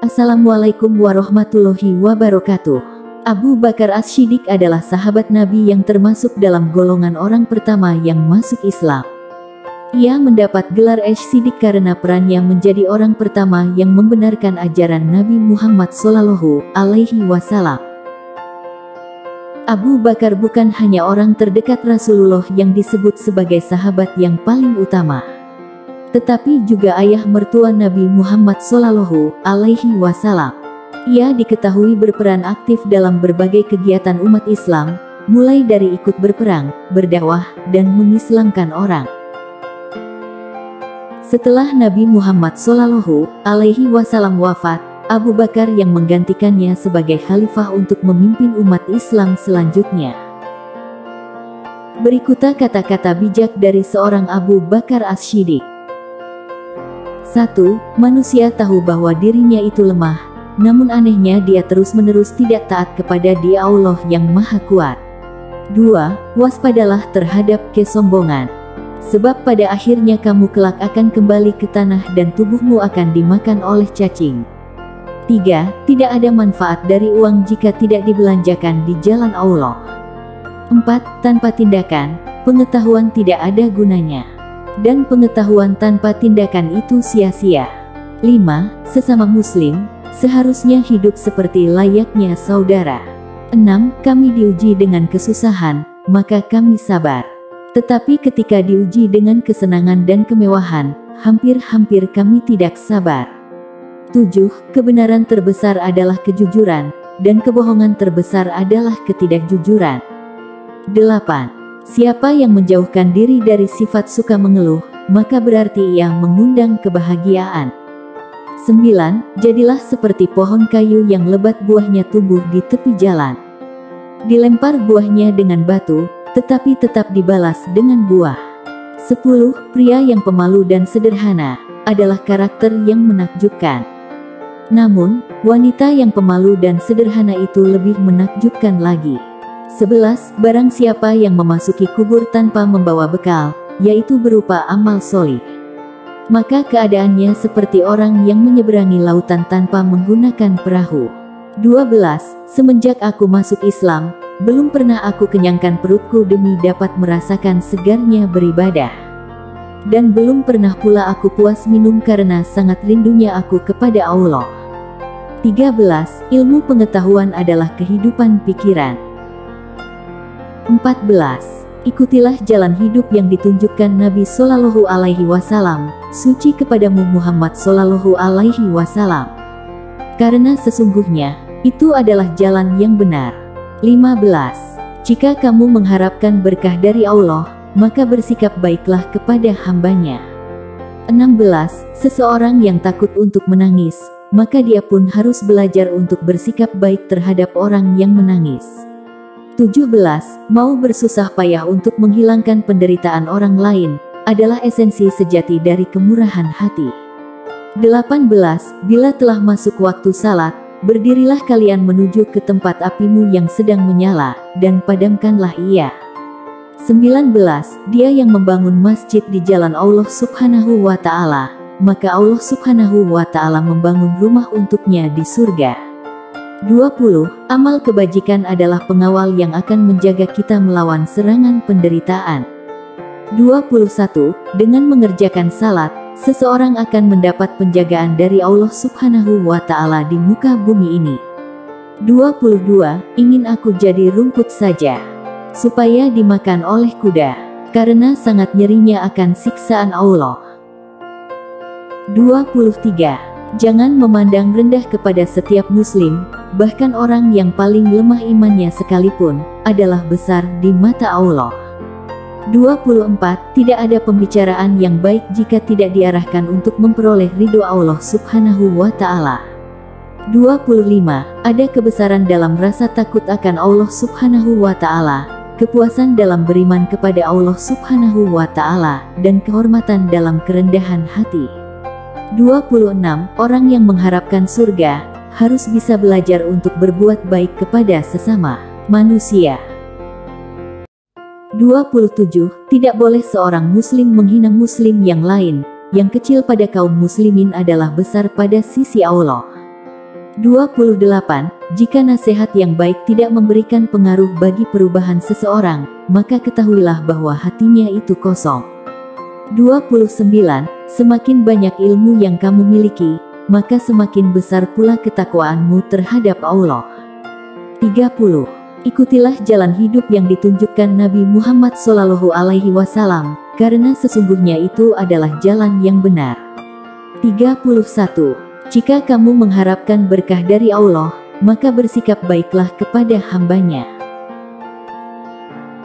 Assalamualaikum warahmatullahi wabarakatuh. Abu Bakar As-Siddiq adalah sahabat Nabi yang termasuk dalam golongan orang pertama yang masuk Islam. Ia mendapat gelar As-Siddiq karena perannya menjadi orang pertama yang membenarkan ajaran Nabi Muhammad SAW. Abu Bakar bukan hanya orang terdekat Rasulullah yang disebut sebagai sahabat yang paling utama, tetapi juga ayah mertua Nabi Muhammad SAW. Ia diketahui berperan aktif dalam berbagai kegiatan umat Islam, mulai dari ikut berperang, berdakwah, dan mengislamkan orang. Setelah Nabi Muhammad SAW wafat, Abu Bakar yang menggantikannya sebagai khalifah untuk memimpin umat Islam selanjutnya. Berikutnya kata-kata bijak dari seorang Abu Bakar As-Siddiq. 1. Manusia tahu bahwa dirinya itu lemah, namun anehnya dia terus-menerus tidak taat kepada Dia Allah yang Maha Kuat. 2. Waspadalah terhadap kesombongan, sebab pada akhirnya kamu kelak akan kembali ke tanah dan tubuhmu akan dimakan oleh cacing. 3. Tidak ada manfaat dari uang jika tidak dibelanjakan di jalan Allah. 4. Tanpa tindakan, pengetahuan tidak ada gunanya, dan pengetahuan tanpa tindakan itu sia-sia. 5. Sesama muslim seharusnya hidup seperti layaknya saudara. 6. Kami diuji dengan kesusahan, maka kami sabar. Tetapi ketika diuji dengan kesenangan dan kemewahan, hampir-hampir kami tidak sabar. 7. Kebenaran terbesar adalah kejujuran, dan kebohongan terbesar adalah ketidakjujuran. 8. Siapa yang menjauhkan diri dari sifat suka mengeluh, maka berarti ia mengundang kebahagiaan. 9. Jadilah seperti pohon kayu yang lebat buahnya tumbuh di tepi jalan. Dilempar buahnya dengan batu, tetapi tetap dibalas dengan buah. 10. Pria yang pemalu dan sederhana adalah karakter yang menakjubkan. Namun, wanita yang pemalu dan sederhana itu lebih menakjubkan lagi. 11. Barang siapa yang memasuki kubur tanpa membawa bekal, yaitu berupa amal solih, maka keadaannya seperti orang yang menyeberangi lautan tanpa menggunakan perahu. 12. Semenjak aku masuk Islam, belum pernah aku kenyangkan perutku demi dapat merasakan segarnya beribadah. Dan belum pernah pula aku puas minum karena sangat rindunya aku kepada Allah. 13. Ilmu pengetahuan adalah kehidupan pikiran. 14. Ikutilah jalan hidup yang ditunjukkan Nabi Shallallahu Alaihi Wasallam, suci kepadamu Muhammad Shallallahu Alaihi Wasallam, karena sesungguhnya itu adalah jalan yang benar. 15. Jika kamu mengharapkan berkah dari Allah, maka bersikap baiklah kepada hambanya. 16. Seseorang yang takut untuk menangis, maka dia pun harus belajar untuk bersikap baik terhadap orang yang menangis. 17. Mau bersusah payah untuk menghilangkan penderitaan orang lain adalah esensi sejati dari kemurahan hati. 18. Bila telah masuk waktu salat, berdirilah kalian menuju ke tempat apimu yang sedang menyala, dan padamkanlah ia. 19. Dia yang membangun masjid di jalan Allah Subhanahu wa Ta'ala, maka Allah Subhanahu wa Ta'ala membangun rumah untuknya di surga. 20. Amal kebajikan adalah pengawal yang akan menjaga kita melawan serangan penderitaan. 21. Dengan mengerjakan salat, seseorang akan mendapat penjagaan dari Allah Subhanahu wa Ta'ala di muka bumi ini. 22. Ingin aku jadi rumput saja, supaya dimakan oleh kuda, karena sangat nyerinya akan siksaan Allah. 23. Jangan memandang rendah kepada setiap muslim, bahkan orang yang paling lemah imannya sekalipun, adalah besar di mata Allah. 24. Tidak ada pembicaraan yang baik jika tidak diarahkan untuk memperoleh ridho Allah Subhanahu wa Ta'ala. 25. Ada kebesaran dalam rasa takut akan Allah Subhanahu wa Ta'ala, kepuasan dalam beriman kepada Allah Subhanahu wa Ta'ala, dan kehormatan dalam kerendahan hati. 26. Orang yang mengharapkan surga harus bisa belajar untuk berbuat baik kepada sesama manusia. 27. Tidak boleh seorang muslim menghina muslim yang lain, yang kecil pada kaum muslimin adalah besar pada sisi Allah. 28. Jika nasihat yang baik tidak memberikan pengaruh bagi perubahan seseorang, maka ketahuilah bahwa hatinya itu kosong. 29. Semakin banyak ilmu yang kamu miliki, maka semakin besar pula ketakwaanmu terhadap Allah. 30. Ikutilah jalan hidup yang ditunjukkan Nabi Muhammad SAW, karena sesungguhnya itu adalah jalan yang benar. 31. Jika kamu mengharapkan berkah dari Allah, maka bersikap baiklah kepada hambanya.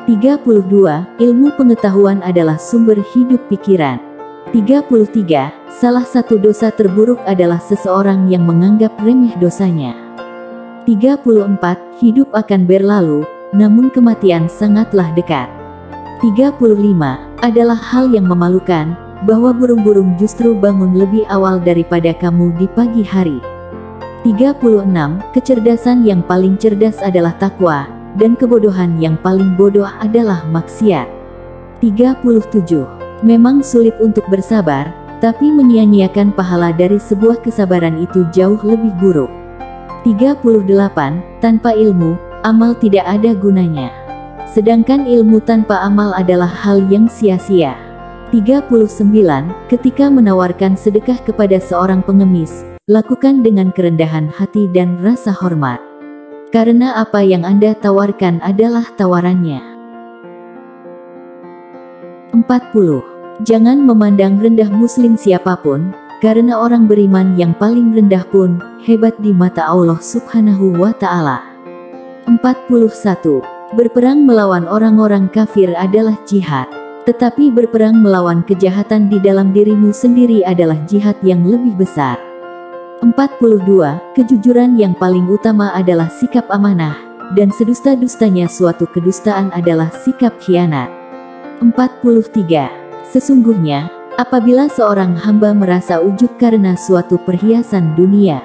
32. Ilmu pengetahuan adalah sumber hidup pikiran. 33. Salah satu dosa terburuk adalah seseorang yang menganggap remeh dosanya. 34. Hidup akan berlalu, namun kematian sangatlah dekat. 35. Adalah hal yang memalukan bahwa burung-burung justru bangun lebih awal daripada kamu di pagi hari. 36. Kecerdasan yang paling cerdas adalah takwa, dan kebodohan yang paling bodoh adalah maksiat. 37. Memang sulit untuk bersabar, tapi menyia-nyiakan pahala dari sebuah kesabaran itu jauh lebih buruk. 38. Tanpa ilmu, amal tidak ada gunanya. Sedangkan ilmu tanpa amal adalah hal yang sia-sia. 39. Ketika menawarkan sedekah kepada seorang pengemis, lakukan dengan kerendahan hati dan rasa hormat. Karena apa yang Anda tawarkan adalah tawarannya. 40. Jangan memandang rendah muslim siapapun, karena orang beriman yang paling rendah pun hebat di mata Allah Subhanahu wa Ta'ala. 41. Berperang melawan orang-orang kafir adalah jihad. Tetapi berperang melawan kejahatan di dalam dirimu sendiri adalah jihad yang lebih besar. 42. Kejujuran yang paling utama adalah sikap amanah, dan sedusta-dustanya suatu kedustaan adalah sikap khianat. 43. Sesungguhnya, apabila seorang hamba merasa ujub karena suatu perhiasan dunia,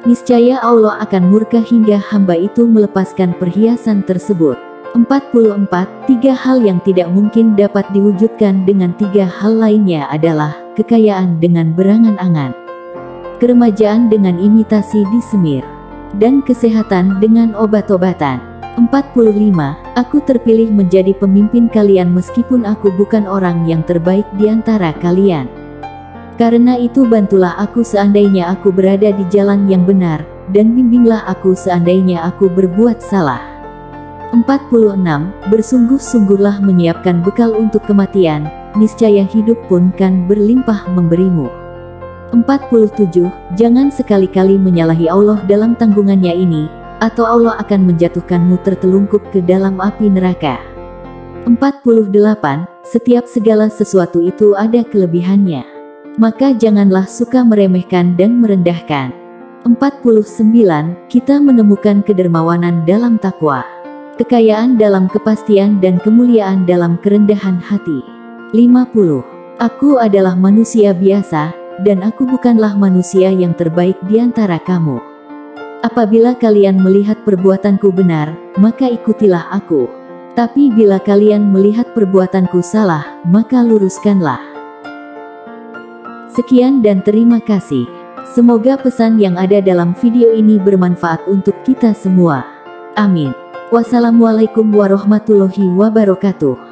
niscaya Allah akan murka hingga hamba itu melepaskan perhiasan tersebut. 44. Tiga hal yang tidak mungkin dapat diwujudkan dengan tiga hal lainnya adalah kekayaan dengan berangan-angan, keremajaan dengan imitasi di semir, dan kesehatan dengan obat-obatan. 45. Aku terpilih menjadi pemimpin kalian meskipun aku bukan orang yang terbaik di antara kalian. Karena itu bantulah aku seandainya aku berada di jalan yang benar, dan bimbinglah aku seandainya aku berbuat salah. 46. Bersungguh-sungguhlah menyiapkan bekal untuk kematian, niscaya hidup pun kan berlimpah memberimu. 47. Jangan sekali-kali menyalahi Allah dalam tanggungannya ini, atau Allah akan menjatuhkanmu tertelungkup ke dalam api neraka. 48. Setiap segala sesuatu itu ada kelebihannya, maka janganlah suka meremehkan dan merendahkan. 49. Kita menemukan kedermawanan dalam takwa, kekayaan dalam kepastian, dan kemuliaan dalam kerendahan hati. 50. Aku adalah manusia biasa, dan aku bukanlah manusia yang terbaik di antara kamu. Apabila kalian melihat perbuatanku benar, maka ikutilah aku. Tapi bila kalian melihat perbuatanku salah, maka luruskanlah. Sekian dan terima kasih. Semoga pesan yang ada dalam video ini bermanfaat untuk kita semua. Amin. Wassalamualaikum warahmatullahi wabarakatuh.